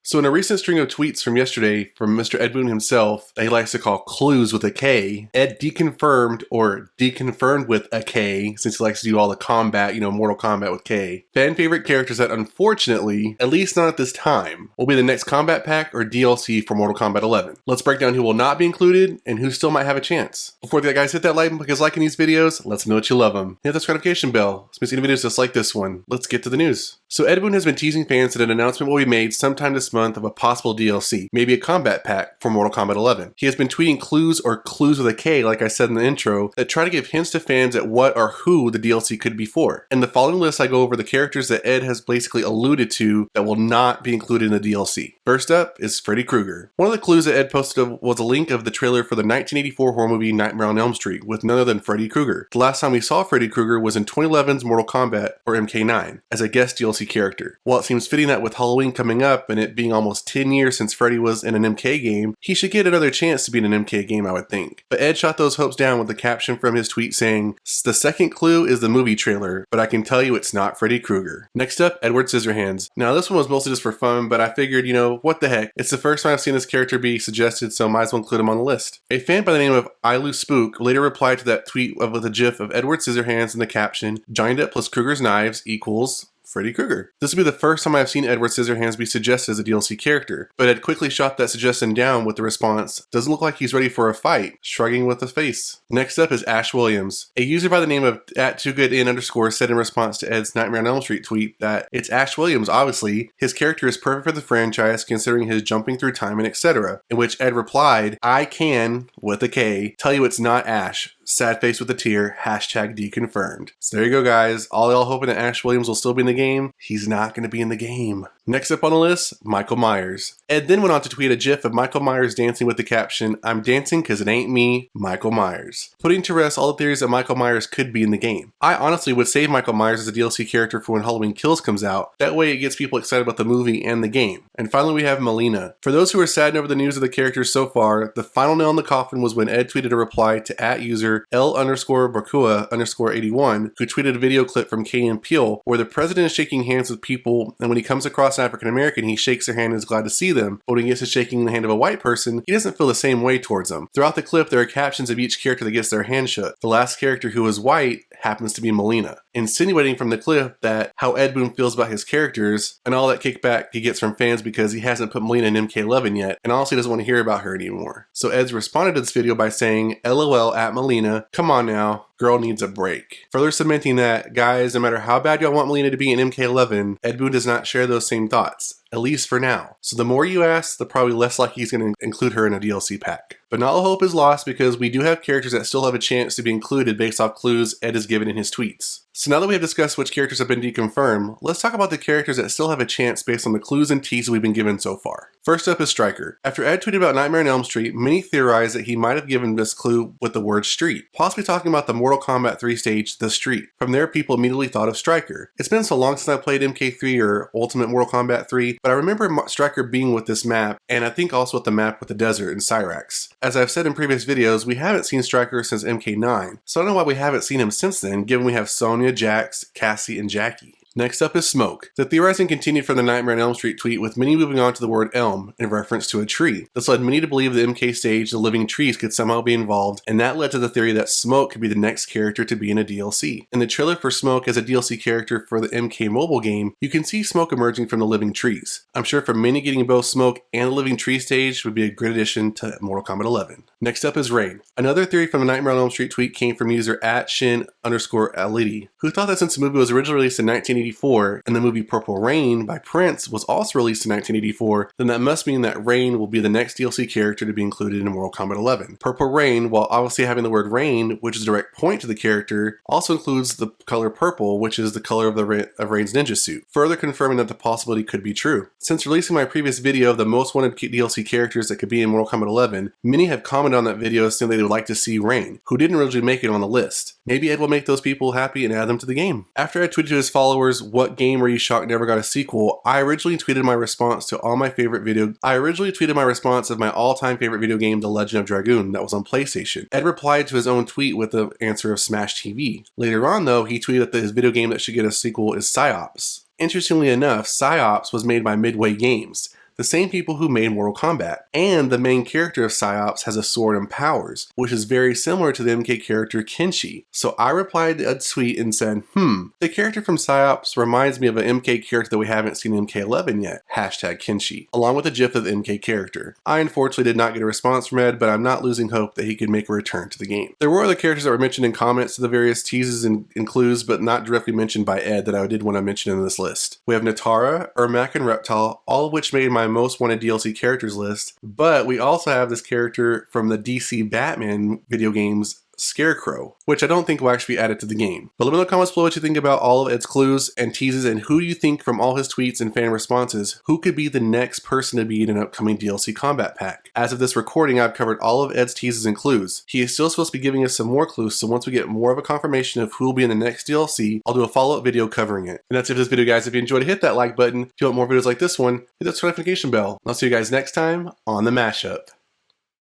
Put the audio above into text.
So in a recent string of tweets from yesterday from Mr. Ed Boon himself, that he likes to call Klues with a K, Ed DeKonfirmed, or DeConfirmed with a K, since he likes to do all the combat, Mortal Kombat with K, fan favorite characters that unfortunately, at least not at this time, will be the next Kombat Pack or DLC for Mortal Kombat 11. Let's break down who will not be included and who still might have a chance. Before that, guys, hit that like button because liking these videos lets me know that you love them. Hit the notification bell so you see videos just like this one. Let's get to the news. So Ed Boon has been teasing fans that an announcement will be made sometime this month of a possible DLC, maybe a Kombat Pack for Mortal Kombat 11. He has been tweeting clues or clues with a K, like I said in the intro, that try to give hints to fans at what or who the DLC could be for. In the following list, I go over the characters that Ed has basically alluded to that will not be included in the DLC. First up is Freddy Krueger. One of the clues that Ed posted was a link of the trailer for the 1984 horror movie Nightmare on Elm Street with none other than Freddy Krueger. The last time we saw Freddy Krueger was in 2011's Mortal Kombat or MK9 as a guest DLC character. While it seems fitting that with Halloween coming up and it being almost 10 years since Freddy was in an MK game, he should get another chance to be in an MK game, I would think. But Ed shot those hopes down with the caption from his tweet saying, "The second clue is the movie trailer, but I can tell you it's not Freddy Krueger." Next up, Edward Scissorhands. Now this one was mostly just for fun, but I figured, what the heck. It's the first time I've seen this character be suggested, so might as well include him on the list. A fan by the name of Ilu Spook later replied to that tweet with a gif of Edward Scissorhands in the caption, "Johnny Depp plus Krueger's knives equals Freddy Krueger." This would be the first time I've seen Edward Scissorhands be suggested as a DLC character, but Ed quickly shot that suggestion down with the response, "Doesn't look like he's ready for a fight," shrugging with a face. Next up is Ash Williams. A user by the name of @2goodin_ said in response to Ed's Nightmare on Elm Street tweet that it's Ash Williams, obviously. His character is perfect for the franchise considering his jumping through time and etc. In which Ed replied, "I can, with a K, tell you it's not Ash. Sad face with a tear, #DeConfirmed." So there you go, guys. All y'all hoping that Ash Williams will still be in the game. He's not going to be in the game. Next up on the list, Michael Myers. Ed then went on to tweet a gif of Michael Myers dancing with the caption, "I'm dancing cause it ain't me, Michael Myers," putting to rest all the theories that Michael Myers could be in the game. I honestly would save Michael Myers as a DLC character for when Halloween Kills comes out. That way it gets people excited about the movie and the game. And finally we have Mileena. For those who are saddened over the news of the characters so far, the final nail in the coffin was when Ed tweeted a reply to @user L_Barkua_81, who tweeted a video clip from Key and Peele where the president is shaking hands with people, and when he comes across an African American, he shakes their hand and is glad to see them. But when he gets to shaking the hand of a white person, he doesn't feel the same way towards them. Throughout the clip, there are captions of each character that gets their hand shook. The last character who is white happens to be Mileena, insinuating from the clip that how Ed Boon feels about his characters and all that kickback he gets from fans because he hasn't put Mileena in MK11 yet and honestly doesn't want to hear about her anymore. So Ed's responded to this video by saying, "LOL at Mileena, come on now. Girl needs a break." Further cementing that, guys, no matter how bad y'all want Mileena to be in MK11, Ed Boon does not share those same thoughts, at least for now. So the more you ask, the probably less likely he's going to include her in a DLC pack. But not all hope is lost because we do have characters that still have a chance to be included based off clues Ed has given in his tweets. So now that we have discussed which characters have been deconfirmed, let's talk about the characters that still have a chance based on the clues and teases we've been given so far. First up is Stryker. After Ed tweeted about Nightmare on Elm Street, many theorized that he might have given this clue with the word street, possibly talking about the Mortal Kombat 3 stage, The Street. From there, people immediately thought of Stryker. It's been so long since I played MK3 or Ultimate Mortal Kombat 3, but I remember Stryker being with this map, and I think also with the map with the desert in Cyrax. As I've said in previous videos, we haven't seen Stryker since MK9, so I don't know why we haven't seen him since then, given we have Sonya, Jax, Cassie, and Jackie. Next up is Smoke. The theorizing continued from the Nightmare on Elm Street tweet, with many moving on to the word elm in reference to a tree. This led many to believe the MK stage, the living trees, could somehow be involved, and that led to the theory that Smoke could be the next character to be in a DLC. In the trailer for Smoke as a DLC character for the MK mobile game, you can see Smoke emerging from the living trees. I'm sure for many, getting both Smoke and the living tree stage would be a great addition to Mortal Kombat 11. Next up is Rain. Another theory from the Nightmare on Elm Street tweet came from user @Shin_Alidi, who thought that since the movie was originally released in 1984 and the movie Purple Rain by Prince was also released in 1984, then that must mean that Rain will be the next DLC character to be included in Mortal Kombat 11. Purple Rain, while obviously having the word rain, which is a direct point to the character, also includes the color purple, which is the color of Rain's ninja suit, further confirming that the possibility could be true. Since releasing my previous video of the most wanted DLC characters that could be in Mortal Kombat 11, many have commented on that video saying they would like to see Rain, who didn't originally make it on the list. Maybe Ed will make those people happy and add them to the game. After Ed tweeted to his followers, "What game were you shocked never got a sequel?" I originally tweeted my response of my all-time favorite video game, The Legend of Dragoon, that was on PlayStation. Ed replied to his own tweet with the answer of Smash TV. Later on though, he tweeted that his video game that should get a sequel is Psyops. Interestingly enough, Psyops was made by Midway Games. the same people who made Mortal Kombat. And the main character of Psyops has a sword and powers, which is very similar to the MK character Kenshi. So I replied to a tweet and said, the character from Psyops reminds me of an MK character that we haven't seen in MK11 yet, hashtag Kenshi, along with a gif of the MK character. I unfortunately did not get a response from Ed, but I'm not losing hope that he could make a return to the game. There were other characters that were mentioned in comments to the various teases and clues, but not directly mentioned by Ed that I did want to mention in this list. We have Natara, Ermac, and Reptile, all of which made my most wanted DLC characters list, but we also have this character from the DC Batman video games, Scarecrow, which I don't think will actually be added to the game. But let me know in the comments below what you think about all of Ed's clues and teases, and who you think from all his tweets and fan responses, who could be the next person to be in an upcoming DLC Kombat Pack. As of this recording, I've covered all of Ed's teases and clues. He is still supposed to be giving us some more clues, so once we get more of a confirmation of who will be in the next DLC, I'll do a follow-up video covering it. And that's it for this video, guys. If you enjoyed it, hit that like button. If you want more videos like this one, hit that notification bell. I'll see you guys next time on the Mashup.